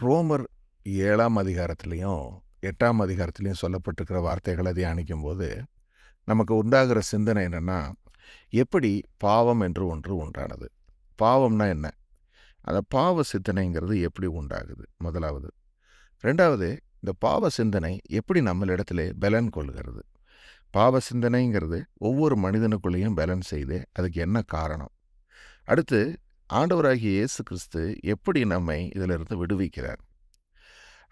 ரோமர் 7ஆம் அதிகாரத்திலையும், 8ஆம் அதிகாரத்திலையும் சொல்லப்பட்டிருக்கிற வார்த்தைகள தியானிக்கும்போது, நமக்கு உண்டாகிற சிந்தனை என்னன்னா, எப்படி பாவம் என்று ஒன்று உண்டானது? பாவம்னா என்ன? அந்த பாவ சிந்தனைங்கிறது எப்படி உண்டாகுது? முதலாவது. 2வது, இந்த பாவ சிந்தனை எப்படி நம்மளிடத்திலே பெலன் கொள்கிறது? பாவ சிந்தனைங்கிறது ஒவ்வொரு மனிதனுக்குள்ளேயும் பெலன் செய்து, அதுக்கு என்ன காரணம்? அடுத்து, ஆண்டவராகிய இயேசு கிறிஸ்து எப்படி நம்மை இதிலிருந்து விடுவிக்கிறார்?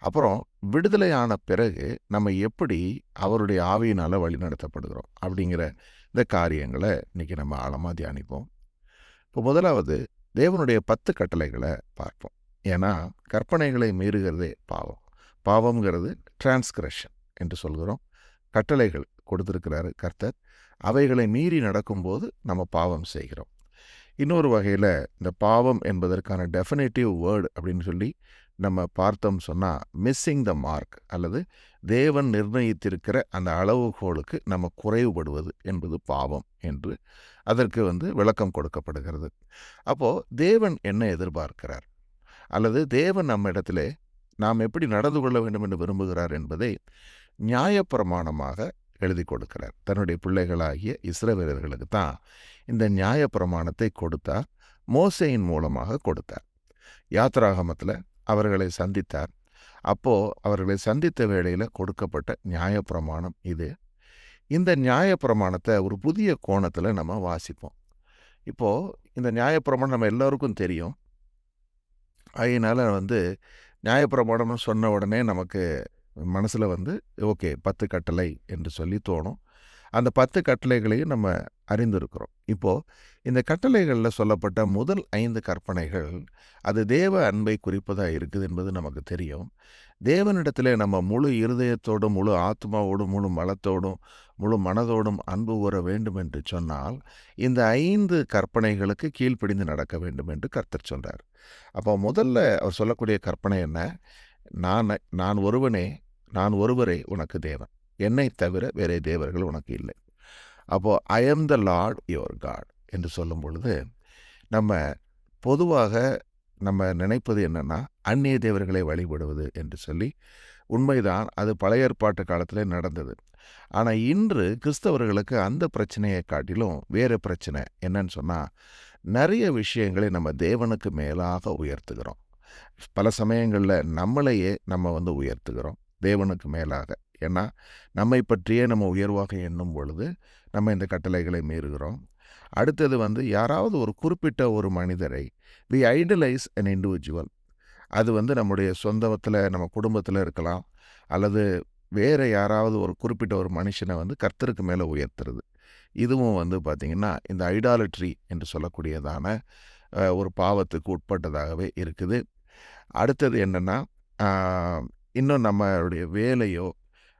அப்புறம் விடுதலை ஆன பிறகு நம்ம எப்படி அவருடைய ஆவியினால வழிநடத்தப்படுகிறோம் அப்படிங்கிற இந்த காரியங்களை இன்னைக்கு நம்ம ஆழமா தியானிப்போம். இப்போ முதலாவது தேவனுடைய 10 கட்டளைகளை பார்ப்போம். ஏன்னா கற்பனைகளை மீறுகிறதே பாவம். பாவம்ங்கிறது டிரான்ஸ்கிரஷன் என்று சொல்கிறோம். கட்டளைகள் கொடுத்திருக்கிறாரு கர்த்தர். அவைகளை மீறி நடக்கும்போது நம்ம பாவம் செய்கிறோம். இன்னொரு வகையில் இந்த பாவம் என்பதற்கான டெஃபினேட்டிவ் வேர்டு அப்படின்னு சொல்லி நம்ம பார்த்தோம் சொன்னால் மிஸ்ஸிங் த மார்க் அல்லது தேவன் நிர்ணயித்திருக்கிற அந்த அளவுகோலுக்கு நம்ம குறைவுபடுவது என்பது பாவம் என்று அதற்கு விளக்கம் கொடுக்கப்படுகிறது. அப்போது தேவன் என்ன எதிர்பார்க்கிறார் அல்லது தேவன் நம்ம இடத்திலே நாம் எப்படி நடந்து கொள்ள வேண்டும் என்று விரும்புகிறார் என்பதை நியாயப்பிரமாணமாக எழுதி கொடுக்கிறார். தன்னுடைய பிள்ளைகளாகிய இஸ்ரவேலர்களுக்கு தான் இந்த நியாயப்பிரமாணத்தை கொடுத்தார். மோசேயின் மூலமாக கொடுத்தார். யாத்ராகமத்தில் அவர்களை சந்தித்தார். அப்போது அவர்களை சந்தித்த வேளையில் கொடுக்கப்பட்ட நியாயப்பிரமாணம் இது. இந்த நியாயப்பிரமாணத்தை ஒரு புதிய கோணத்தில் நம்ம வாசிப்போம். இப்போது இந்த நியாயப்பிரமாணம் நம்ம எல்லோருக்கும் தெரியும். அதனால் நியாயப்பிரமாணம்னு சொன்ன உடனே நமக்கு மனசில் ஓகே 10 கட்டளை என்று சொல்லி தோணும். அந்த 10 கட்டளைகளையும் நம்ம அறிந்திருக்கிறோம். இப்போது இந்த கட்டளைகளில் சொல்லப்பட்ட முதல் 5 கற்பனைகள் அது தேவ அன்பை குறிப்பதாக இருக்குது என்பது நமக்கு தெரியும். தேவனிடத்தில் நம்ம முழு இருதயத்தோடும் முழு ஆத்மாவோடும் முழு மலத்தோடும் முழு மனதோடும் அன்பு கூற வேண்டும் என்று சொன்னால் இந்த 5 கற்பனைகளுக்கு கீழ்ப்படிந்து நடக்க வேண்டும் என்று கர்த்தர் சொல்கிறார். அப்போ முதல்ல அவர் சொல்லக்கூடிய கற்பனை என்ன? நான் ஒருவரே உனக்கு தேவன், என்னை தவிர வேறே தேவர்கள் உனக்கு இல்லை. அப்போது I am the lord your god என்று சொல்லும் பொழுது நம்ம பொதுவாக நம்ம நினைப்பது என்னென்னா அந்நிய தேவர்களை வழிபடுவது என்று சொல்லி. உண்மைதான், அது பழைய ஏற்பாட்டு காலத்தில் நடந்தது. ஆனால் இன்று கிறிஸ்தவர்களுக்கு அந்த பிரச்சனையை காட்டிலும் வேறு பிரச்சனை என்னன்னு சொன்னால், நிறைய விஷயங்களை நம்ம தேவனுக்கு மேலாக உயர்த்துகிறோம். பல சமயங்களில் நம்மளையே நம்ம உயர்த்துகிறோம் தேவனுக்கு மேலாக. ஏன்னா நம்மை பற்றியே நம்ம உயர்வாக எண்ணும் பொழுது நம்ம இந்த கட்டளைகளை மீறுகிறோம். அடுத்தது யாராவது ஒரு குறிப்பிட்ட ஒரு மனிதரை வி ஐடலைஸ் an இண்டிவிஜுவல். அது நம்முடைய சொந்தத்தில் நம்ம குடும்பத்தில் இருக்கலாம், அல்லது வேறு யாராவது ஒரு குறிப்பிட்ட ஒரு மனுஷனை கர்த்தருக்கு மேலே உயர்த்துறது. இதுவும் பார்த்திங்கன்னா இந்த ஐடாலட்ரி என்று சொல்லக்கூடியதான ஒரு பாவத்துக்கு உட்பட்டதாகவே இருக்குது. அடுத்தது என்னென்னா, இன்னும் நம்மளுடைய வேலையோ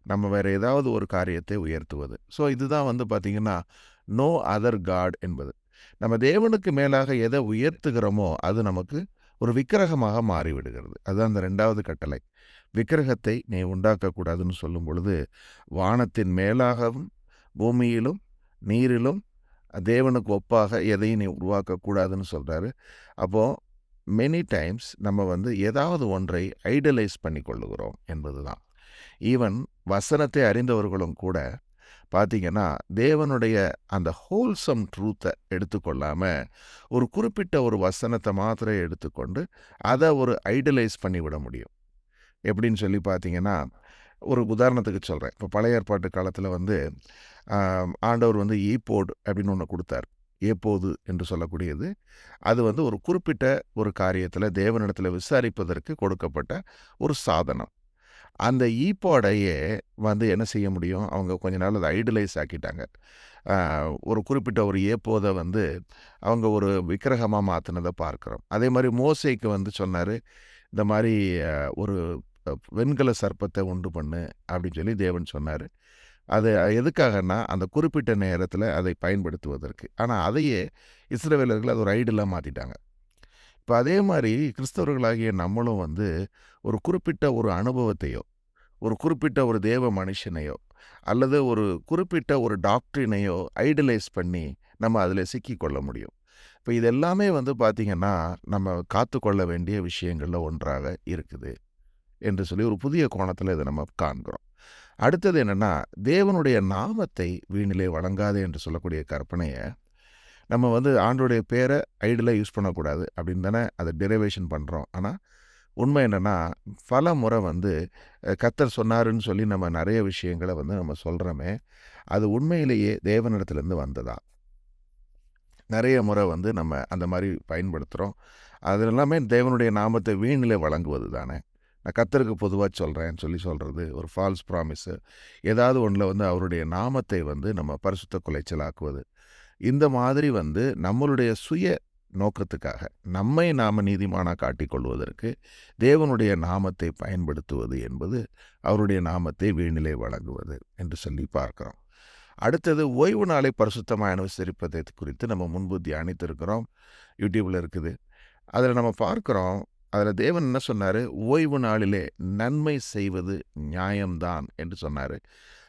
நம்ம வேறு ஏதாவது ஒரு காரியத்தை உயர்த்துவது. ஸோ இதுதான் பார்த்திங்கன்னா நோ அதர் காட் என்பது. நம்ம தேவனுக்கு மேலாக எதை உயர்த்துகிறோமோ அது நமக்கு ஒரு விக்கிரகமாக மாறிவிடுகிறது. அதுதான் அந்த 2வது கட்டளை. விக்கிரகத்தை நீ உண்டாக்கக்கூடாதுன்னு சொல்லும் பொழுது வானத்தின் மேலாகவும் பூமியிலும் நீரிலும் தேவனுக்கு ஒப்பாக எதையும் நீ உருவாக்கக்கூடாதுன்னு சொல்கிறாரு. அப்போது மெனி டைம்ஸ் நம்ம ஏதாவது ஒன்றை ஐடலைஸ் பண்ணி கொள்ளுகிறோம் என்பது தான். ஈவன் வசனத்தை அறிந்தவர்களும் கூட பார்த்திங்கன்னா தேவனுடைய அந்த ஹோல்சம் ட்ரூத்தை எடுத்துக்கொள்ளாமல் ஒரு குறிப்பிட்ட ஒரு வசனத்தை மாத்திரம் எடுத்துக்கொண்டு அதை ஒரு ஐடலைஸ் பண்ணிவிட முடியும். எப்படின்னு சொல்லி பார்த்திங்கன்னா, ஒரு உதாரணத்துக்கு சொல்கிறேன். இப்போ பழைய ஏற்பாட்டு காலத்தில் ஆண்டவர் ஈப்போடு அப்படின்னு ஒன்று கொடுத்தார். ஏப்போது என்று சொல்லக்கூடியது அது ஒரு குறிப்பிட்ட ஒரு காரியத்தில் தேவனிடத்தில் விசாரிப்பதற்கு கொடுக்கப்பட்ட ஒரு சாதனம். அந்த ஈப்போடையே என்ன செய்ய முடியும், அவங்க கொஞ்ச நாள் அதை ஐடலைஸ் ஆக்கிட்டாங்க. ஒரு குறிப்பிட்ட ஒரு ஏப்போதை அவங்க ஒரு விக்கிரகமாக மாற்றினதை பார்க்குறோம். அதே மாதிரி மோசேக்கு சொன்னார், இந்த மாதிரி ஒரு வெண்கல சர்ப்பத்தை உண்டு பண்ணு அப்படின்னு சொல்லி தேவன் சொன்னார். அது எதுக்காகன்னா அந்த குறிப்பிட்ட நேரத்தில் அதை பயன்படுத்துவதற்கு. ஆனால் அதையே இஸ்ரவேலர்கள் அது ஒரு ஐடலாக மாற்றிட்டாங்க. இப்போ அதே மாதிரி கிறிஸ்தவர்களாகிய நம்மளும் ஒரு குறிப்பிட்ட ஒரு அனுபவத்தையோ ஒரு குறிப்பிட்ட ஒரு தேவ மனுஷனையோ அல்லது ஒரு குறிப்பிட்ட ஒரு டாக்டரினையோ ஐடலைஸ் பண்ணி நம்ம அதில் சிக்கிக்கொள்ள முடியும். இப்போ இது எல்லாமே வந்து பார்த்தீங்கன்னா, நம்ம காத்துக்கொள்ள வேண்டிய விஷயங்கள்ல ஒன்றாக இருக்குது என்று சொல்லி ஒரு புதிய கோணத்தில இத நம்ம காண்கிறோம். அடுத்தது என்னன்னா, தேவனுடைய நாமத்தை வீணிலே வழங்காதே என்று சொல்லக்கூடிய கற்பனைய, நம்ம வந்து ஆண்டவருடைய பேர ஐடியலா யூஸ் பண்ணக்கூடாது அப்படின்னு தானே அத டெரிவேஷன் பண்றோம். ஆனா, உண்மை என்னன்னா, பல முறை வந்து கர்த்தர் சொன்னாருன்னு சொல்லி நம்ம நெறைய விஷயங்கள வந்து நம்ம சொல்றோமே, அது உண்மையிலேயே தேவனிடத்திலிருந்து வந்ததா? நெறைய முறை வந்து நம்ம அந்த மாரி பயன்படுத்துறோம். அது எல்லாமே தேவனுடைய நாமத்தை வீணிலே வழங்குவது தானே. நான் கர்த்தருக்கு பொதுவா சொல்றேன்னு சொல்லி சொல்றது, ஒரு ஃபால்ஸ் ப்ராமிஸு. ஏதாவது ஒண்ணுல வந்து அவருடைய நாமத்தை வந்து நம்ம பரிசுத்த குலைச்சலாக்குவது. இந்த மாதிரி வந்து நம்மளுடைய சுய நோக்கத்துக்காக, நம்மை நாம நீதிமானா காட்டிக் கொள்வதற்கு, தேவனுடைய நாமத்தை பயன்படுத்துவது என்பது, அவருடைய நாமத்தை வீணிலே வழங்குவது என்று சொல்லி பார்க்கிறோம். அடுத்தது ஓய்வு நாளை பரிசுத்தமாய் அனுசரிப்பதை குறித்து நம்ம முன்பு தியானித்திருக்கிறோம். யூடியூப்ல இருக்குது. அதில நம்ம பார்க்கிறோம், அதில தேவன் என்ன சொன்னாரு? ஓய்வு நாளிலே நன்மை செய்வது நியாயம்தான் என்று சொன்னாரு.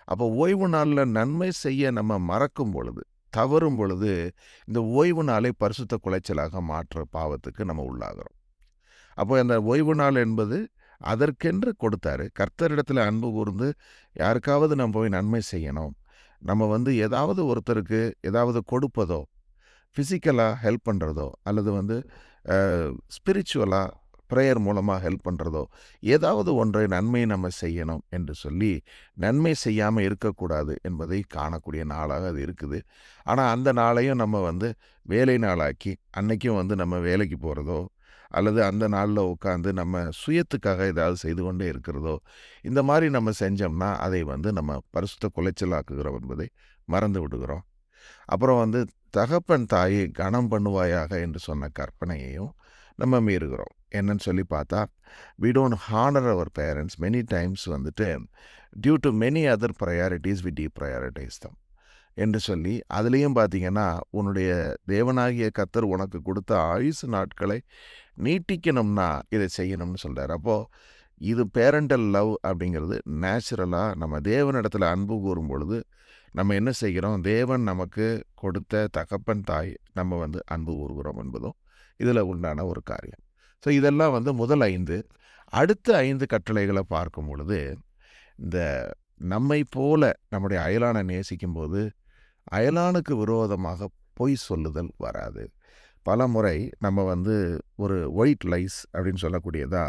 அப்போ ஓய்வு நாள்ல நன்மை செய்ய நம்ம மறக்கும் பொழுது, தவறும் பொழுது, இந்த ஓய்வு நாளை பரிசுத்த குலைச்சலாக மாற்ற பாவத்துக்கு நம்ம உள்ளாகிறோம். அப்போ அந்த ஓய்வு நாள் என்பது அதற்கென்று கொடுத்தாரு. கர்த்தரிடத்தில அன்பு கூர்ந்து யாருக்காவது நம்ம போய் நன்மை செய்யணும். நம்ம வந்து ஏதாவது ஒருத்தருக்கு ஏதாவது கொடுப்பதோ, ஃபிசிக்கலா ஹெல்ப் பண்றதோ, அல்லது வந்து அ ஸ்பிரிச்சுவலா பிரேயர் மூலமா ஹெல்ப் பண்றதோ, ஏதாவது ஒன்றை நன்மை நம்ம செய்யணும் என்று சொல்லி, நன்மை செய்யாம இருக்கக்கூடாது என்பதை காணக்கூடிய நாளாக அது இருக்குது. ஆனா, அந்த நாளையும் நம்ம வந்து வேலை நாளாக்கி, அன்னைக்கும் வந்து நம்ம வேலைக்கு போறதோ, அல்லது அந்த நாள்ல உட்காந்து நம்ம சுயத்துக்காக ஏதாவது செய்து கொண்டே இருக்கிறதோ, இந்த மாரி நம்ம செஞ்சோம்னா, அதை வந்து நம்ம பரிசுத்த குலைச்சலாக்குகிறோம் என்பதை மறந்து விடுகிறோம். அப்புறம் வந்து தகப்பன் தாயை கனம் பண்ணுவாயாக என்று சொன்ன கற்பனையையும் நம்ம மீறுகிறோம். என்னன்னு சொல்லி பார்த்தா, we don't honour our parents many times வந்துட்டு due to many other priorities we deprioritize them என்று சொல்லி, அதிலேயும் பார்த்தீங்கன்னா, உன்னுடைய தேவனாகிய கர்த்தர் உனக்கு கொடுத்த ஆயுசு நாட்களை நீட்டிக்கணும்னா, இதை செய்யணும்னு சொல்றாரு. அப்போ இது பேரண்டல் லவ் அப்படிங்கிறது நேச்சுரலா நம்ம தேவனிடத்தில அன்பு கூரும் பொழுது, நம்ம என்ன செய்கிறோம்? தேவன் நமக்கு கொடுத்த தகப்பன், தாய் நம்ம வந்து அன்பு கூறுகிறோம் என்பதும் இதில உண்டான ஒரு காரியம். ஸோ இதெல்லாம் வந்து முதல் 5. அடுத்த 5 கட்டளைகள பார்க்கும் பொழுது, இந்த நம்மை போல நம்முடைய அயலானை நேசிக்கும்போது, அயலானுக்கு விரோதமாக பொய் சொல்லுதல் வராது. பலமுறை நம்ம வந்து ஒரு ஒயிட் லைஸ் அப்படின்னு சொல்லக்கூடியதா,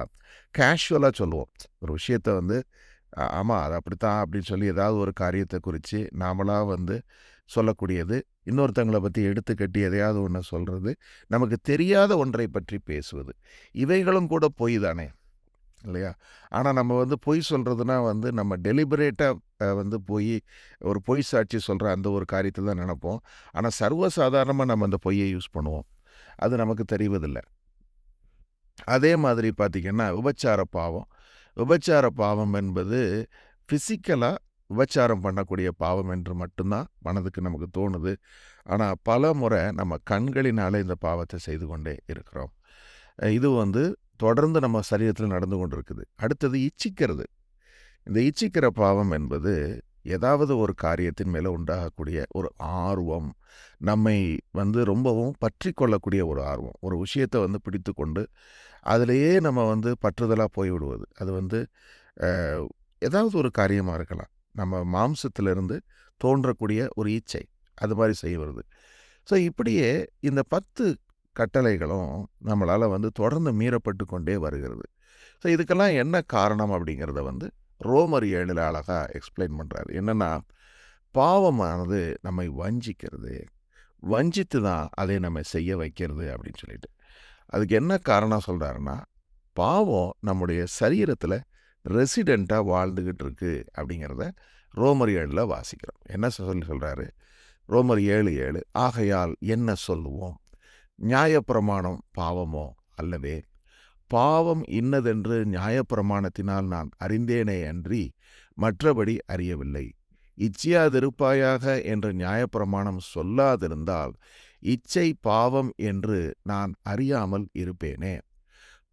கேஷுவலா சொல்லுவோம். ஒரு விஷயத்த வந்து ஆமா அது அப்படித்தான் அப்படின்னு சொல்லி ஏதாவது ஒரு காரியத்த குறிச்சு நாமளா வந்து சொல்லக்கூடியது. இன்னொருத்தங்கள பத்தி எடுத்துக்கட்டி எதையாவது ஒண்ண சொல்றது. நமக்கு தெரியாத ஒன்றை பற்றி பேசுவது. இவைகளும் கூட பொய் தானே! இல்லையா? ஆனா நம்ம வந்து பொய் சொல்றதுன்னா வந்து நம்ம டெலிபரேட்டா வந்து போயி ஒரு பொய் சாட்சி சொல்ற அந்த ஒரு காரியத்த தான் நெனைப்போம். ஆனா சர்வசாதாரணமா நம்ம அந்த பொய்ய யூஸ் பண்ணுவோம். அது நமக்கு தெரிவதில்ல. அதே மாதிரி பார்த்தீங்கன்னா, விபச்சார பாவம். விபச்சார பாவம் என்பது ஃபிசிக்கலா விபச்சாரம் பண்ணக்கூடிய பாவம் என்று மட்டும் தான் மனதுக்கு நமக்கு தோணுது. ஆனா பலமுறை நம்ம கண்களினாலே இந்த பாவத்த செய்து கொண்டே இருக்கிறோம். இது வந்து தொடர்ந்து நம்ம சரீரத்தில நடந்து கொண்டிருக்குது. அடுத்தது இச்சிக்கிறது. இந்த இச்சிக்கிற பாவம் என்பது ஏதாவது ஒரு காரியத்தின் மேல உண்டாகக்கூடிய ஒரு ஆர்வம். நம்மை வந்து ரொம்பவும் பற்றிக் கொள்ளக்கூடிய ஒரு ஆர்வம். ஒரு விஷயத்த வந்து பிடித்துக்கொண்டு, அதிலேயே நம்ம வந்து பற்றுதலா போய்விடுவது. அது வந்து அ ஏதாவது ஒரு காரியமா இருக்கலாம். நம்ம மாம்சத்திலிருந்து தோன்றக்கூடிய ஒரு இச்சை. அது மாரி செய்வது. ஸோ இப்படியே இந்த 10 கட்டளைகளும் நம்மளால வந்து தொடர்ந்து மீறப்பட்டு கொண்டே வருகிறது. ஸோ இதுக்கெல்லாம் என்ன காரணம் அப்படிங்கிறத வந்து ரோமர் 7ல அழகா எக்ஸ்பிளைன் பண்றாரு. என்னன்னா, பாவமானது நம்மை வஞ்சிக்கிறது. வஞ்சித்து தான் அதை நம்ம செய்ய வைக்கிறது அப்படின்னு சொல்லிட்டு. அதுக்கு என்ன காரணம் சொல்றாருன்னா, பாவம் நம்முடைய சரீரத்தில ரெசிடென்ட்டா வாழ்ந்துகிட்டு இருக்கு அப்படிங்கிறத ரோமர் 7ல வாசிக்கிறோம். என்ன சொல்லி சொல்றாரு? ரோமர் 7:7 ஆகையால் என்ன சொல்லுவோம்? நியாயப்பிரமாணம் பாவமோ? அல்லவே. பாவம் இன்னதென்று நியாயப்பிரமாணத்தினால் நான் அறிந்தேனே அன்றி மற்றபடி அறியவில்லை. இச்சியாதிருப்பாயாக என்று நியாயப்பிரமாணம் சொல்லாதிருந்தால் இச்சை பாவம் என்று நான் அறியாமல் இருப்பேனே.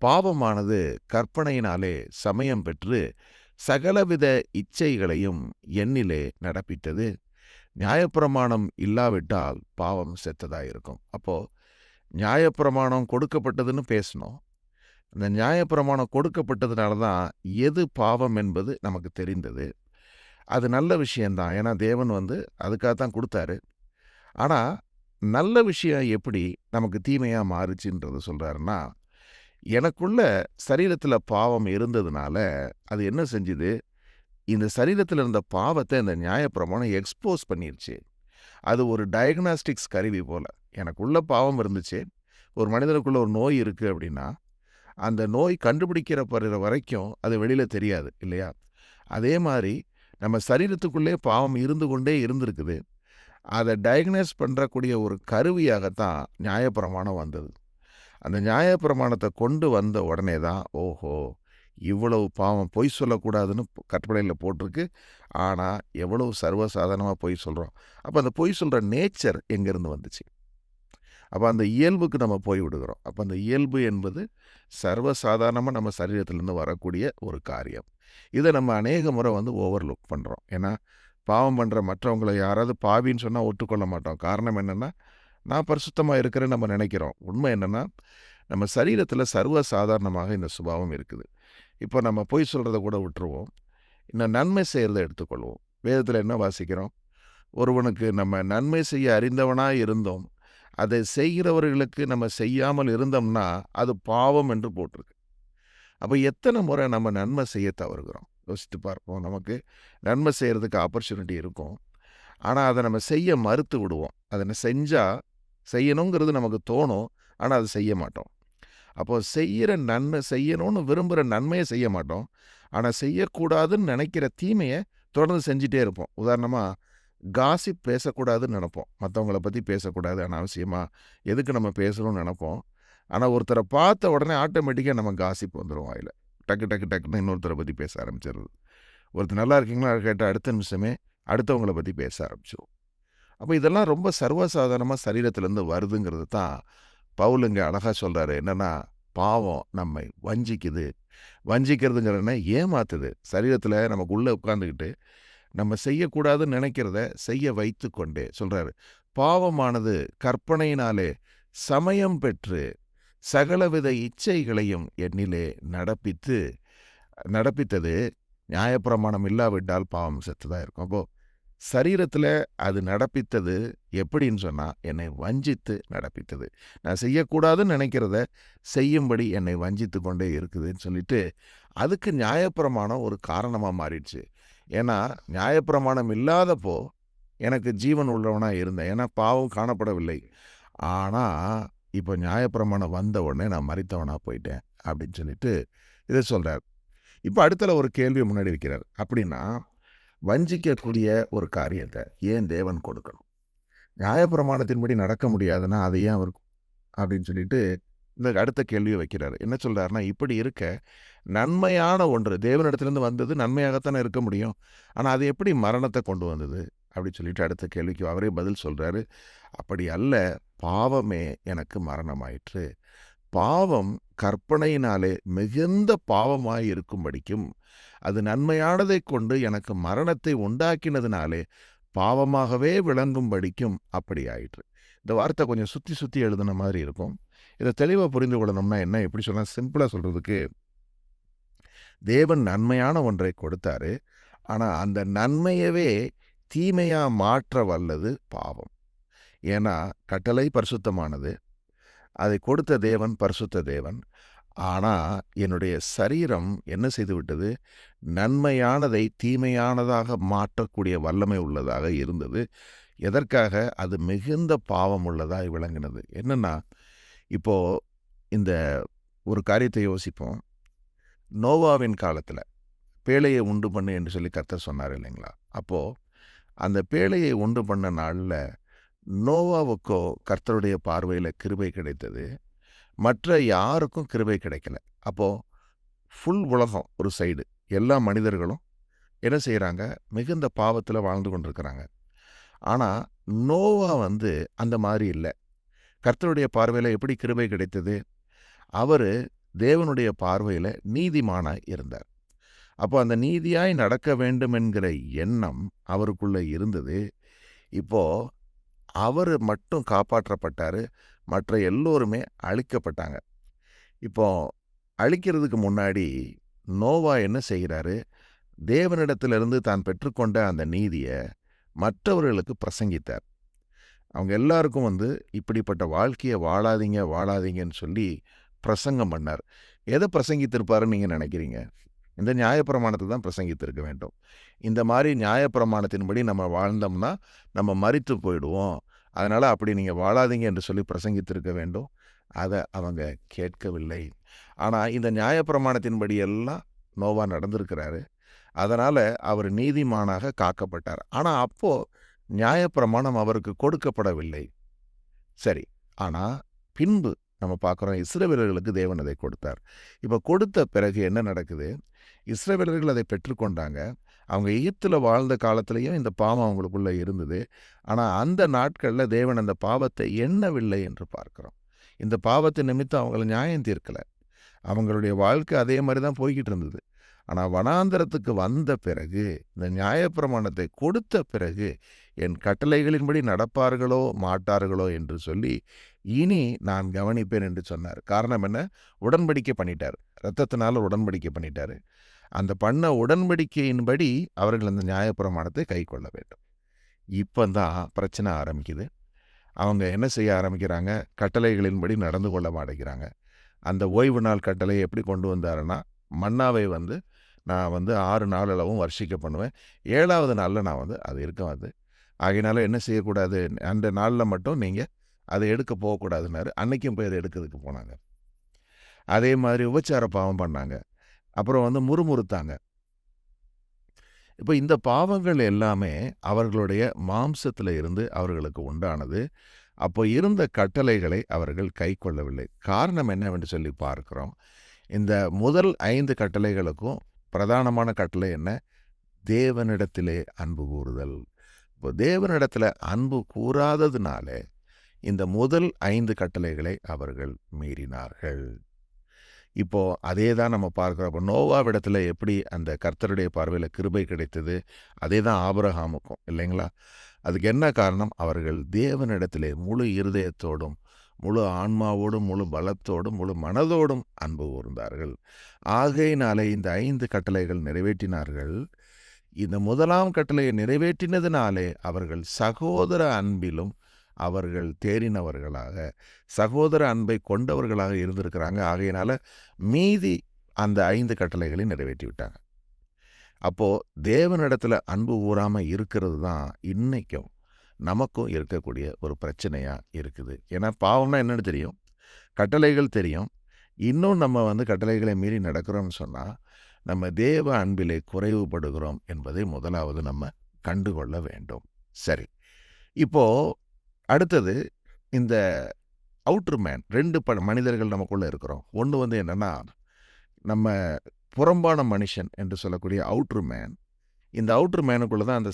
பாவமானது கற்பனையினாலே சமயம் பெற்று சகலவித இச்சைகளையும் என்னிலே நடப்பித்தது. நியாயப்பிரமாணம் இல்லாவிட்டால் பாவம் செத்ததாயிருக்கும். அப்போ நியாயப்பிரமாணம் கொடுக்கப்பட்டதுன்னு பேசினோம். அந்த நியாயப்பிரமாணம் கொடுக்கப்பட்டதுனால தான் எது பாவம் என்பது நமக்கு தெரிந்தது. அது நல்ல விஷயந்தான். ஏன்னா தேவன் அதுக்காக தான் கொடுத்தாரு. ஆனால் நல்ல விஷயம் எப்படி நமக்கு தீமையாக மாறுச்சுன்றது சொல்கிறாருன்னா, எனக்குள்ள சரீரத்தில் பாவம் இருந்ததுனால அது என்ன செஞ்சுது, இந்த சரீரத்தில் இருந்த பாவத்தை இந்த நியாயப்பிரமாணம் எக்ஸ்போஸ் பண்ணிருச்சு. அது ஒரு டயக்னாஸ்டிக்ஸ் கருவி போல. எனக்குள்ள பாவம் இருந்துச்சு. ஒரு மனிதனுக்குள்ள ஒரு நோய் இருக்குது அப்படின்னா, அந்த நோய் கண்டுபிடிக்கப்படுற வரைக்கும் அது வெளியில் தெரியாது இல்லையா? அதே மாதிரி நம்ம சரீரத்துக்குள்ளே பாவம் இருந்து கொண்டே இருந்திருக்குது. அதை டயக்னோஸ் பண்ணுறக்கூடிய ஒரு கருவியாகத்தான் நியாயப்பிரமாணம் வந்தது. அந்த நியாயப்பிரமாணத்தை கொண்டு வந்த உடனே தான், ஓஹோ, இவ்வளவு பாவம், பொய் சொல்லக்கூடாதுன்னு கற்பனையில் போட்டிருக்கு. ஆனால் எவ்வளவு சர்வசாதாரணமாக பொய் சொல்கிறோம். அப்போ அந்த பொய் சொல்கிற நேச்சர் எங்கேருந்து வந்துச்சு? அப்போ அந்த இயல்புக்கு நம்ம போய் விடுகிறோம். அப்போ அந்த இயல்பு என்பது சர்வசாதாரணமாக நம்ம சரீரத்திலேருந்து வரக்கூடிய ஒரு காரியம். இதை நம்ம அநேக முறை ஓவர்லுக் பண்ணுறோம். ஏன்னா பாவம் பண்ணுற மற்றவங்களை யாராவது பாவின்னு சொன்னால் ஒத்துக்கொள்ள மாட்டோம். காரணம் என்னென்னா, நான் பரிசுத்தமாக இருக்கிறேன்னு நம்ம நினைக்கிறோம். உண்மை என்னென்னா, நம்ம சரீரத்தில் சர்வசாதாரணமாக இந்த சுபாவம் இருக்குது. இப்போ நம்ம பொய் சொல்கிறத கூட விட்டுருவோம். இன்னும் நன்மை செய்கிறத எடுத்துக்கொள்வோம். வேதத்தில் என்ன வாசிக்கிறோம்? ஒருவனுக்கு நம்ம நன்மை செய்ய அறிந்தவனாக இருந்தோம், அதை செய்கிறவர்களுக்கு நம்ம செய்யாமல் இருந்தோம்னா அது பாவம் என்று போட்டிருக்கு. அப்போ எத்தனை முறை நம்ம நன்மை செய்ய தவறுகிறோம்? யோசித்து பார்ப்போம். நமக்கு நன்மை செய்கிறதுக்கு ஆப்பர்ச்சுனிட்டி இருக்கும். ஆனால் அதை நம்ம செய்ய மறுத்து விடுவோம். அதை செஞ்சால் செய்யணுங்கிறது நமக்கு தோணும். ஆனால் அதை செய்ய மாட்டோம். அப்போது செய்கிற நன்மை, செய்யணும்னு விரும்புகிற நன்மையை செய்ய மாட்டோம். ஆனால் செய்யக்கூடாதுன்னு நினைக்கிற தீமையை தொடர்ந்து செஞ்சிட்டே இருப்போம். உதாரணமாக காசிப் பேசக்கூடாதுன்னு நினைப்போம். மற்றவங்கள பற்றி பேசக்கூடாது அனாவசியமாக, எதுக்கு நம்ம பேசணும்னு நினைப்போம். ஆனால் ஒருத்தரை பார்த்த உடனே ஆட்டோமேட்டிக்காக நம்ம காசிப் வந்துடும் வாயில். டக்கு டக்கு டக்குன்னு இன்னொருத்தரை பற்றி பேச ஆரம்பிச்சிடுறது. ஒருத்தர் நல்லா இருக்கீங்களா கேட்டால் அடுத்த நிமிஷமே அடுத்தவங்களை பற்றி பேச ஆரம்பிச்சிடும். அப்போ இதெல்லாம் ரொம்ப சர்வசாதாரணமாக சரீரத்திலேருந்து வருதுங்கிறது தான் பவுல் இங்கே அழகாக சொல்கிறாரு. என்னென்னா, பாவம் நம்மை வஞ்சிக்குது. வஞ்சிக்கிறதுங்கிறதுனா ஏமாத்துது. சரீரத்தில் நமக்கு உள்ளே உட்காந்துக்கிட்டு நம்ம செய்யக்கூடாதுன்னு நினைக்கிறத செய்ய வைத்து கொண்டே சொல்கிறாரு. பாவமானது கற்பனையினாலே சமயம் பெற்று சகலவித இச்சைகளையும் என்னிலே நடப்பித்தது. நியாயப்பிரமாணம் இல்லாவிட்டால் பாவம் செத்துதான் இருக்கும். அப்போது சரீரத்தில் அது நடப்பித்தது எப்படின்னு சொன்னால், என்னை வஞ்சித்து நடப்பித்தது. நான் செய்யக்கூடாதுன்னு நினைக்கிறத செய்யும்படி என்னை வஞ்சித்து கொண்டே இருக்குதுன்னு சொல்லிட்டு, அதுக்கு நியாயப்பிரமாணம் ஒரு காரணமாக மாறிடுச்சு. ஏன்னா நியாயப்பிரமாணம் இல்லாதப்போ எனக்கு ஜீவன் உள்ளவனாக இருந்தேன். ஏன்னா பாவம் காணப்படவில்லை. ஆனால் இப்போ நியாயப்பிரமாணம் வந்த உடனே நான் மரித்தவனாக போயிட்டேன் அப்படின்னு சொல்லிட்டு இதை சொல்கிறார். இப்போ அடுத்தல ஒரு கேள்வி முன்னாடி வைக்கிறார். அப்படின்னா வஞ்சிக்கக்கூடிய ஒரு காரியத்தை ஏன் தேவன் கொடுக்கணும்? நியாயப்பிரமாணத்தின்படி நடக்க முடியாதுன்னா அதை ஏன் அவர் அப்படின்னு சொல்லிட்டு இந்த அடுத்த கேள்வியை வைக்கிறார். என்ன சொல்கிறாருன்னா, இப்படி இருக்க நன்மையான ஒன்று தேவனிடத்துலேருந்து வந்தது நன்மையாகத்தானே இருக்க முடியும். ஆனால் அது எப்படி மரணத்தை கொண்டு வந்தது அப்படின்னு சொல்லிட்டு அடுத்த கேள்விக்கு அவரே பதில் சொல்கிறாரு. அப்படி அல்ல, பாவமே எனக்கு மரணமாயிற்று. பாவம் கற்பனையினாலே மிகுந்த பாவமாய் இருக்கும்படிக்கும் அது நன்மையானதை கொண்டு எனக்கு மரணத்தை உண்டாக்கினதுனாலே பாவமாகவே விளங்கும்படிக்கும் அப்படி ஆயிற்று. இந்த வார்த்தை கொஞ்சம் சுற்றி சுற்றி எழுதுன மாதிரி இருக்கும். இதை தெளிவாக புரிந்து கொள்ளணும்னா என்ன, எப்படி சொன்னால், சிம்பிளாக சொல்கிறதுக்கு, தேவன் நன்மையான ஒன்றை கொடுத்தாரு. ஆனால் அந்த நன்மையவே தீமையாக மாற்ற வல்லது பாவம். ஏன்னா கட்டளை பரிசுத்தமானது, அதை கொடுத்த தேவன் பரிசுத்த தேவன். ஆனால் என்னுடைய சரீரம் என்ன செய்து விட்டது? நன்மையானதை தீமையானதாக மாற்றக்கூடிய வல்லமை உள்ளதாக இருந்தது. எதற்காக? அது மிகுந்த பாவம் உள்ளதாக விளங்கினது. என்னென்னா, இப்போது இந்த ஒரு காரியத்தை யோசிப்போம். நோவாவின் காலத்தில் பேழையை உண்டு பண்ணு என்று சொல்லி கர்த்தர் சொன்னார் இல்லைங்களா? அப்போது அந்த பேழையை உண்டு பண்ண நாளில் நோவாவுக்கோ கர்த்தருடைய பார்வையில் கிருபை கிடைத்தது, மற்ற யாருக்கும் கிருபை கிடைக்கல. அப்போது ஃபுல் உலகம் ஒரு சைடு, எல்லா மனிதர்களும் என்ன செய்கிறாங்க? மிகுந்த பாவத்தில் வாழ்ந்து கொண்டிருக்கிறாங்க. ஆனால் நோவா அந்த மாதிரி இல்லை. கர்த்தருடைய பார்வையில் எப்படி கிருபை கிடைத்தது? அவர் தேவனுடைய பார்வையில் நீதிமானாய் இருந்தார். அப்போ அந்த நீதியாய் நடக்க வேண்டும் என்கிற எண்ணம் அவருக்குள்ளே இருந்தது. இப்போது அவர் மட்டும் காப்பாற்றப்பட்டார், மற்ற எல்லோருமே அழிக்கப்பட்டாங்க. இப்போ அழிக்கிறதுக்கு முன்னாடி நோவா என்ன செய்கிறாரு? தேவனிடத்திலிருந்து தான் பெற்றுக்கொண்ட அந்த நீதிய மற்றவர்களுக்கு பிரசங்கித்தார். அவங்க எல்லாருக்கும் இப்படிப்பட்ட வாழ்க்கைய வாழாதீங்க, வாழாதீங்கன்னு சொல்லி பிரசங்கம் பண்ணார். எத பிரசங்கித்திருப்பாருன்னு நீங்க நினைக்கிறீங்க? இந்த நியாயப்பிரமாணத்தை தான் பிரசங்கித்திருக்க வேண்டும். இந்த மாரி நியாயப்பிரமாணத்தின்படி நம்ம வாழ்ந்தோம்னா, நம்ம மரித்து போயிடுவோம். அதனால அப்படி நீங்க வாழாதீங்க என்று சொல்லி பிரசங்கித்திருக்க வேண்டும். அத அவங்க கேட்கவில்லை. ஆனா, இந்த நியாயப்பிரமாணத்தின்படி எல்லாம் நோவா நடந்திருக்கிறாரு. அதனால அவர் நீதிமானாக காக்கப்பட்டார். ஆனா, அப்போ நியாயப்பிரமாணம் அவருக்கு கொடுக்கப்படவில்லை. சரி. ஆனா, பின்பு நம்ம பார்க்குறோம் இஸ்ரவேலர்களுக்கு தேவன் அதை கொடுத்தார். இப்ப கொடுத்த பிறகு என்ன நடக்குது? இஸ்ரவேலர்கள் அதை பெற்றுக்கொண்டாங்க. அவங்க எகிப்துல வாழ்ந்த காலத்திலேயும் இந்த பாவம் அவங்களுக்குள்ள இருந்தது. ஆனா, அந்த நாட்கள்ல தேவன் அந்த பாவத்தை எண்ணவில்லை என்று பார்க்கிறோம். இந்த பாவத்தின் நிமித்தம் அவங்கள நியாயம் தீர்க்கல. அவங்களுடைய வாழ்க்கை அதே மாரி தான் போய்க்கிட்டு இருந்தது. ஆனா, வனாந்தரத்துக்கு வந்த பிறகு, இந்த நியாயப்பிரமாணத்தை கொடுத்த பிறகு, என் கட்டளைகளின்படி நடப்பார்களோ, மாட்டார்களோ என்று சொல்லி, இனி நான் கவனிப்பேன் என்று சொன்னார். காரணம் என்ன? உடன்படிக்கை பண்ணிட்டார். இரத்தத்தினால உடன்படிக்கை பண்ணிட்டாரு. அந்த பண்ண உடன்படிக்கையின்படி அவர்கள் அந்த நியாயப்பிரமாணத்தை கைக்கொள்ள வேண்டும். இப்பந்தான் பிரச்சனை ஆரம்பிக்குது. அவங்க என்ன செய்ய ஆரம்பிக்கிறாங்க? கட்டளைகளின்படி நடந்து கொள்ள மாட்டேங்கிறாங்க. அந்த ஓய்வு நாள் கட்டளையை எப்படி கொண்டு வந்தாருன்னா, மன்னாவை நான் 6 நாளளவும் வர்ஷிக்க பண்ணுவேன். 7வது நாள்ல நான் அது இருக்காது. ஆகையினால என்ன செய்யக்கூடாது? அந்த நாள்ல மட்டும் நீங்க அத எடுக்க போகக்கூடாதுன்னாரு. அன்னைக்கும் போய் அத எடுக்கிறதுக்கு போனாங்க. அதே மாதிரி விபச்சார பாவம் பண்ணாங்க. அப்புறம் முறுமுறுத்தாங்க. இப்ப இந்த பாவங்கள் எல்லாமே அவர்களுடைய மாம்சத்தில இருந்து அவர்களுக்கு உண்டானது. அப்போ இருந்த கட்டளைகளை அவர்கள் கைக்கொள்ளவில்லை. காரணம் என்னவென்று சொல்லி பார்க்கிறோம். இந்த முதல் 5 கட்டளைகளுக்கும் பிரதானமான கட்டளை என்ன? தேவனிடத்திலே அன்பு கூறுதல். இப்போ தேவனிடத்துல அன்பு கூறாததுனால இந்த முதல் 5 கட்டளைகளை அவர்கள் மீறினார்கள். இப்போ அதே தான் நம்ம பார்க்கிறோம். இப்போ நோவாவிடத்துல எப்படி அந்த கர்த்தருடைய பார்வையில கிருபை கிடைத்தது, அதே தான் ஆபிரகாமுக்கும் இல்லைங்களா? அதுக்கு என்ன காரணம்? அவர்கள் தேவனிடத்திலே முழு இருதயத்தோடும், முழு ஆன்மாவோடும், முழு பலத்தோடும், முழு மனதோடும் அன்பு கூர்ந்தார்கள். ஆகையினாலே இந்த 5 கட்டளைகள் நிறைவேற்றினார்கள். இந்த முதலாம் கட்டளையை நிறைவேற்றினதினாலே அவர்கள் சகோதர அன்பிலும் அவர்கள் தேறினவர்களாக, சகோதர அன்பை கொண்டவர்களாக இருந்திருக்கிறாங்க. ஆகையினால மீதி அந்த 5 கட்டளைகளை நிறைவேற்றி விட்டாங்க. அப்போ தேவனிடத்துல அன்பு கூறாம இருக்கிறது தான் இன்னைக்கும் நமக்கும் இருக்கக்கூடிய ஒரு பிரச்சனையா இருக்குது. ஏன்னா பாவம்னா என்னன்னு தெரியும், கட்டளைகள் தெரியும். இன்னும் நம்ம கட்டளைகளை மீறி நடக்கிறோம்னு சொன்னா, நம்ம தேவ அன்பிலே குறைவுபடுகிறோம் என்பதை முதலாவது நம்ம கண்டுகொள்ள வேண்டும். சரி. இப்போ அடுத்தது இந்த அவுட்டர் மேன் 2 மனிதர்கள் நமக்குள்ள இருக்கிறோம். ஒண்ணு என்னன்னா, நம்ம புறம்பான மனுஷன் என்று சொல்லக்கூடிய அவுட்டர் மேன். இந்த அவுட்டர் மேனுக்குள்ள தான் அந்த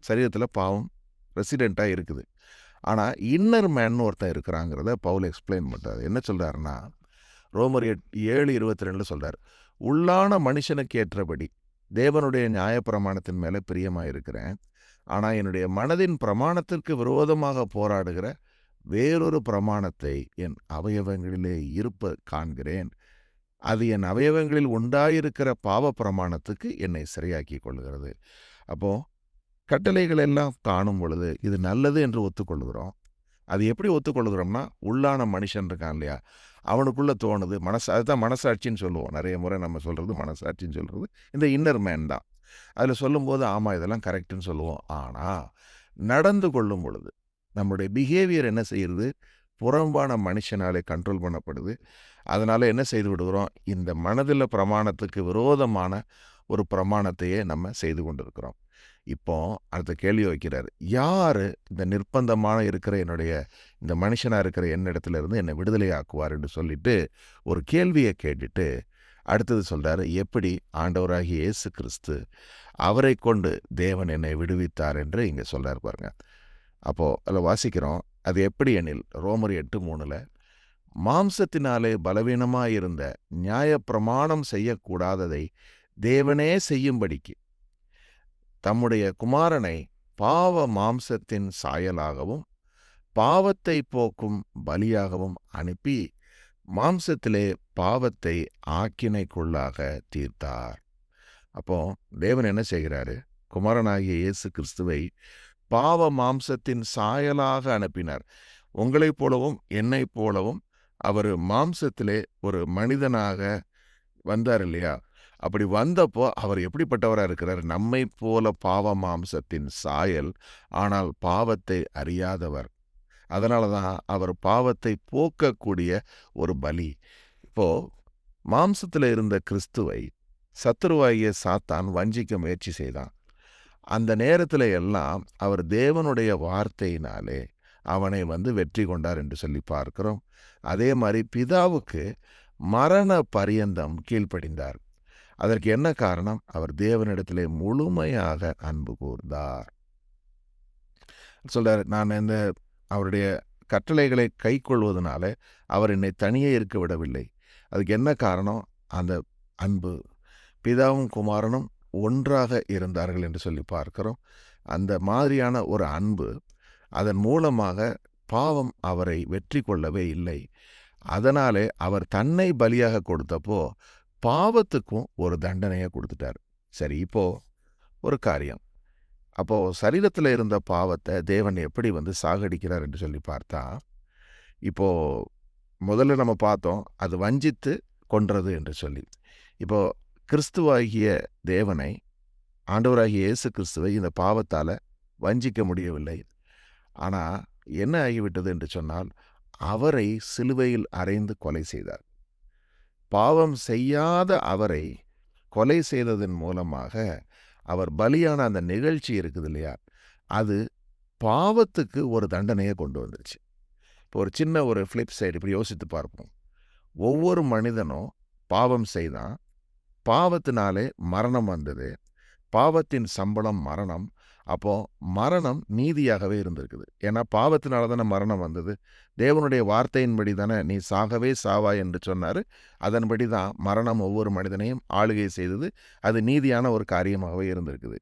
சரீரத்துல பாவம் ரெசிடென்ட்டா இருக்குது. ஆனா இன்னர் மேன்னு ஒருத்தன் இருக்கிறாங்கிறத பவுல் எக்ஸ்பிளைன் பண்றாரு. என்ன சொல்றாருன்னா, ரோமர் 7:22 சொல்றாரு, உள்ளான மனுஷனுக்கு ஏற்றபடி தேவனுடைய நியாயப்பிரமாணத்தின் மேல பிரியமா இருக்கிறேன். ஆனா என்னுடைய மனதின் பிரமாணத்திற்கு விரோதமாக போராடுகிற வேறொரு பிரமாணத்தை என் அவயவங்களிலே இருப்ப காண்கிறேன். அது என் அவயவங்களில் உண்டாயிருக்கிற பாவ பிரமாணத்துக்கு என்னை சரியாக்கி கொள்ளுகிறது. அப்போ கட்டளைகள் எல்லாம் காணும் பொழுது இது நல்லது என்று ஒத்துக்கொள்கிறோம். அது எப்படி ஒத்துக்கொள்கிறோம்னா, உள்ளான மனுஷன் இருக்கான் இல்லையா, அவனுக்குள்ள தோணுது அதுதான் மனசாட்சின்னு சொல்லுவோம். நிறைய முறை நம்ம சொல்றது மனசாட்சின்னு சொல்றது இந்த இன்னர் மேன் தான். அதில் சொல்லும்போது ஆமாம் இதெல்லாம் கரெக்டுன்னு சொல்லுவோம். ஆனால் நடந்து கொள்ளும் பொழுது நம்முடைய பிஹேவியர் என்ன செய்யுது? புறம்பான மனுஷனாலே கண்ட்ரோல் பண்ணப்படுது. அதனால் என்ன செய்து விடுகிறோம்? இந்த மனதில் பிரமாணத்துக்கு விரோதமான ஒரு பிரமாணத்தையே நம்ம செய்து கொண்டிருக்கிறோம். இப்போ அடுத்த கேள்வி வைக்கிறார், யார் இந்த நிர்பந்தமான இருக்கிற இந்த மனுஷனாக இருக்கிற என்னிடத்துல இருந்து என்னை விடுதலை ஆக்குவார் என்று சொல்லிட்டு ஒரு கேள்வியை கேட்டுட்டு அடுத்தது சொல்றாரு, எப்படி ஆண்டவராகிய இயேசு கிறிஸ்து அவரை கொண்டு தேவன் என்னை விடுவித்தார் என்று இங்கே சொல்றாரு பாருங்க. அப்போ அதில் வாசிக்கிறோம், அது எப்படி எனில் ரோமர் 8:3 மாம்சத்தினாலே பலவீனமாயிருந்த நியாயப்பிரமாணம் செய்யக்கூடாததை தேவனே செய்யும்படிக்கு தம்முடைய குமாரனை பாவ மாம்சத்தின் சாயலாகவும் பாவத்தை போக்கும் பலியாகவும் அனுப்பி மாம்சத்திலே பாவத்தை ஆக்கினைக்குள்ளாக தீர்த்தார். அப்போ தேவன் என்ன செய்கிறாரு? குமாரனாகிய இயேசு கிறிஸ்துவை பாவ மாம்சத்தின் சாயலாக அனுப்பினார். உங்களைப் போலவும் என்னைப் போலவும் அவர் மாம்சத்திலே ஒரு மனிதனாக வந்தார் இல்லையா? அப்படி வந்தப்போ அவர் எப்படிப்பட்டவராக இருக்கிறார்? நம்மை போல பாவ மாம்சத்தின் சாயல், ஆனால் பாவத்தை அறியாதவர். அதனால தான் அவர் பாவத்தை போக்கக்கூடிய ஒரு பலி. இப்போ மாம்சத்தில் இருந்த கிறிஸ்துவை சத்துருவாகிய சாத்தான் வஞ்சிக்க முயற்சி செய்தான். அந்த நேரத்தில் எல்லாம் அவர் தேவனுடைய வார்த்தையினாலே அவனை வெற்றி கொண்டார் என்று சொல்லி பார்க்கிறோம். அதே மாதிரி பிதாவுக்கு மரண பரியந்தம் கீழ்ப்படிந்தார். அதற்கு என்ன காரணம்? அவர் தேவனிடத்திலே முழுமையாக அன்பு கூர்ந்தார். சொல்றார், நான் இந்த அவருடைய கட்டளைகளை கை கொள்வதனால அவர் என்னை தனியே இருக்க விடவில்லை. அதுக்கு என்ன காரணம்? அந்த அன்பு. பிதாவும் குமாரனும் ஒன்றாக இருந்தார்கள் என்று சொல்லி பார்க்கிறோம். அந்த மாதிரியான ஒரு அன்பு, அதன் மூலமாக பாவம் அவரை வெற்றி கொள்ளவே இல்லை. அதனாலே அவர் தன்னை பலியாக கொடுத்தப்போ பாவத்துக்கும் ஒரு தண்டனையை கொடுத்துட்டார். சரி, இப்போ ஒரு காரியம். அப்போ சரீரத்தில் இருந்த பாவத்தை தேவன் எப்படி சாகடிக்கிறார் என்று சொல்லி பார்த்தா, இப்போ முதல்ல நம்ம பார்த்தோம், அது வஞ்சித்து கொன்றது என்று சொல்லி. இப்போ கிறிஸ்துவாகிய தேவனை, ஆண்டவராகிய இயேசு கிறிஸ்துவை இந்த பாவத்தால் வஞ்சிக்க முடியவில்லை. ஆனால் என்ன ஆகிவிட்டது என்று சொன்னால், அவரை சிலுவையில் அறைந்து கொலை செய்தார். பாவம் செய்யாத அவரை கொலை செய்ததன் மூலமாக அவர் பலியான அந்த நிகழ்ச்சி இருக்குது இல்லையா, அது பாவத்துக்கு ஒரு தண்டனையை கொண்டு வந்துருச்சு. இப்போ ஒரு சின்ன ஒரு ஃப்ளிப் சைடு இப்படி யோசித்து பார்ப்போம். ஒவ்வொரு மனிதனும் பாவம் செய்தான், பாவத்தினாலே மரணம் வந்தது. பாவத்தின் சம்பளம் மரணம். அப்போ மரணம் நீதியாகவே இருந்திருக்குது. ஏன்னா பாவத்தினால தானே மரணம் வந்தது. தேவனுடைய வார்த்தையின்படி தானே நீ சாகவே சாவாய் என்று சொன்னார். அதன்படி தான் மரணம் ஒவ்வொரு மனிதனையும் ஆளுகை செய்தது. அது நீதியான ஒரு காரியமாகவே இருந்திருக்குது.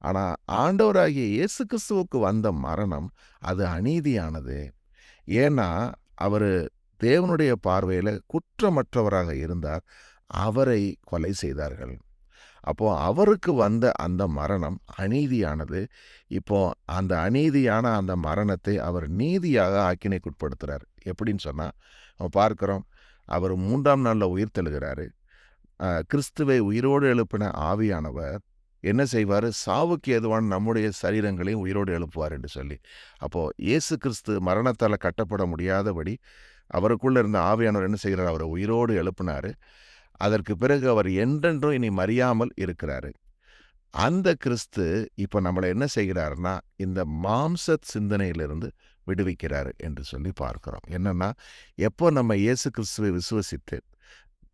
ஆனால் ஆண்டவராகிய இயேசு கிறிஸ்துவுக்கு வந்த மரணம் அது அநீதியானது. ஏன்னா அவர் தேவனுடைய பார்வையில் குற்றமற்றவராக இருந்தார். அவரை கொலை செய்தார்கள். அப்போ அவருக்கு வந்த அந்த மரணம் அநீதியானது. இப்போ அந்த அநீதியான அந்த மரணத்தை அவர் நீதியாக ஆக்கினைக்குட்படுத்துகிறார். எப்படின்னு சொன்னால், நம்ம பார்க்குறோம், அவர் 3ஆம் நாளில் உயிர் தெழுகிறாரு. கிறிஸ்துவை உயிரோடு எழுப்பின ஆவியானவர் என்ன செய்வார்? சாவுக்கு ஏதுவான நம்முடைய சரீரங்களையும் உயிரோடு எழுப்புவார் என்று சொல்லி. அப்போது இயேசு கிறிஸ்து மரணத்தால் கட்டப்பட முடியாதபடி அவருக்குள்ளே இருந்த ஆவியானவர் என்ன செய்கிறார்? அவரை உயிரோடு எழுப்பினார். அதற்கு பிறகு அவர் என்றென்றும் இனி மறியாமல் இருக்கிறாரு. அந்த கிறிஸ்து இப்போ நம்மளை என்ன செய்கிறாருன்னா, இந்த மாம்ச சிந்தனையிலிருந்து விடுவிக்கிறாரு என்று சொல்லி பார்க்கிறோம். என்னன்னா, எப்போ நம்ம இயேசு கிறிஸ்துவை விசுவசித்து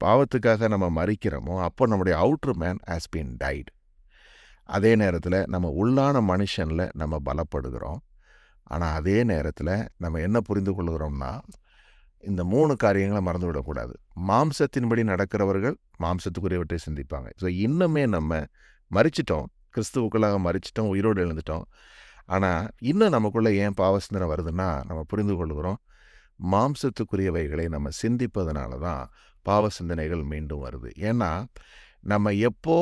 பாவத்துக்காக நம்ம மறிக்கிறோமோ, அப்போ நம்முடைய அவுட்ரு மேன் ஹாஸ் பீன் டைட். அதே நேரத்தில் நம்ம உள்ளான மனுஷனில் நம்ம பலப்படுகிறோம். ஆனால் அதே நேரத்தில் நம்ம என்ன புரிந்து கொள்கிறோம்னா, இந்த 3 காரியங்களை மறந்து விடக்கூடாது. மாம்சத்தின்படி நடக்கிறவர்கள் மாம்சத்துக்குரியவற்றை சிந்திப்பாங்க. ஸோ இன்னுமே நம்ம மறிச்சிட்டோம், கிறிஸ்துவுக்குள்ளாக மறிச்சிட்டோம், உயிரோடு எழுந்துட்டோம். ஆனால் இன்னும் நமக்குள்ளே ஏன் பாவ சிந்தனை வருதுன்னா, நம்ம புரிந்து கொள்கிறோம், மாம்சத்துக்குரியவைகளை நம்ம சிந்திப்பதனால தான் பாவ சிந்தனைகள் மீண்டும் வருது. ஏன்னா நம்ம எப்போ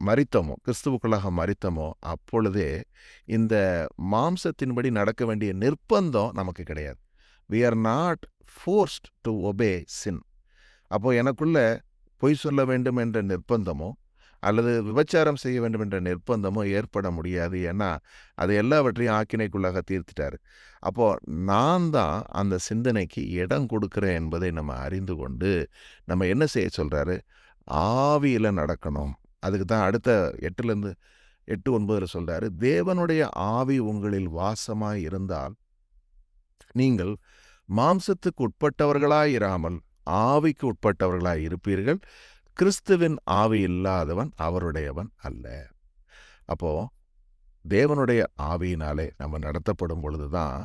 மரித்தோமோ, கிறிஸ்துவுக்குள்ளாக மரித்தோமோ, அப்பொழுதே இந்த மாம்சத்தின்படி நடக்க வேண்டிய நிர்பந்தம் நமக்கு கிடையாது. We are not forced to obey sin. அப்போ எனக்குள்ள பொய் சொல்ல வேண்டும் என்ற நிர்பந்தமோ அல்லது விபச்சாரம் செய்ய வேண்டும் என்ற நிர்பந்தமோ ஏற்பட முடியாது. ஏன்னா அது எல்லாவற்றையும் ஆக்கினைக்குள்ளாக தீர்த்துட்டார். அப்போது நான் தான் அந்த சிந்தனைக்கு இடம் கொடுக்குறேன் என்பதை நம்ம அறிந்து கொண்டு நம்ம என்ன செய்ய சொல்கிறாரு? ஆவியில் நடக்கணும். அதுக்கு தான் அடுத்த 8 9 சொல்கிறாரு, தேவனுடைய ஆவி உங்களில் வாசமாய் இருந்தால் நீங்கள் மாம்சத்துக்கு உட்பட்டவர்களாய் இராமல் ஆவிக்கு உட்பட்டவர்களாய் இருப்பீர்கள். கிறிஸ்துவின் ஆவி இல்லாதவன் அவருடையவன் அல்ல. அப்போ தேவனுடைய ஆவியினாலே நம்ம நடத்தப்படும் பொழுது தான்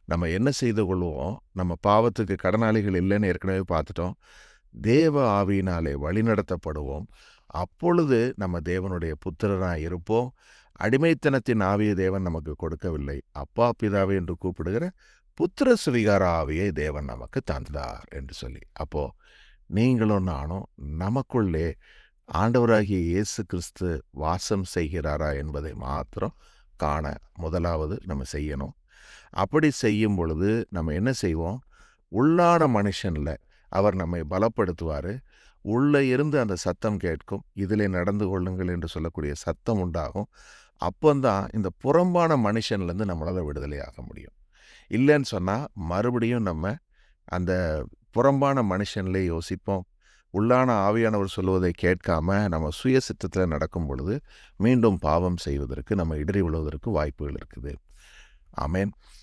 நம்ம என்ன செய்து கொள்வோம்? நம்ம பாவத்துக்கு கடனாளிகள் இல்லைன்னு ஏற்கனவே பார்த்துட்டோம். தேவ ஆவியினாலே வழி நடத்தப்படுவோம். அப்பொழுது நம்ம தேவனுடைய புத்திரராக இருப்போம். அடிமைத்தனத்தின் ஆவியை தேவன் நமக்கு கொடுக்கவில்லை. அப்பா பிதாவே என்று கூப்பிடுகிற புத்திர சுவிகார ஆவியை தேவன் நமக்கு தந்தார் என்று சொல்லி. அப்போ நீங்களும் நானும் நமக்குள்ளே ஆண்டவராகிய இயேசு கிறிஸ்து வாசம் செய்கிறாரா என்பதை மாத்திரம் காண முதலாவது நம்ம செய்யணும். அப்படி செய்யும் பொழுது நம்ம என்ன செய்வோம்? உள்ளான மனுஷனில் அவர் நம்மை பலப்படுத்துவார். உள்ளே இருந்து அந்த சத்தம் கேட்கும், இதிலே நடந்து கொள்ளுங்கள் என்று சொல்லக்கூடிய சத்தம் உண்டாகும். அப்போந்தான் இந்த புறம்பான மனுஷன்லேருந்து நம்மளால் விடுதலையாக முடியும். இல்லைன்னு சொன்னால் மறுபடியும் நம்ம அந்த புறம்பான மனுஷன்லே யோசிப்போம். உள்ளான ஆவியானவர் சொல்வதை கேட்காம நம்ம சுய சித்தத்தில் நடக்கும் பொழுது மீண்டும் பாவம் செய்வதற்கு நம்ம இடறி விழுவதற்கு வாய்ப்புகள் இருக்குது. ஆமென்.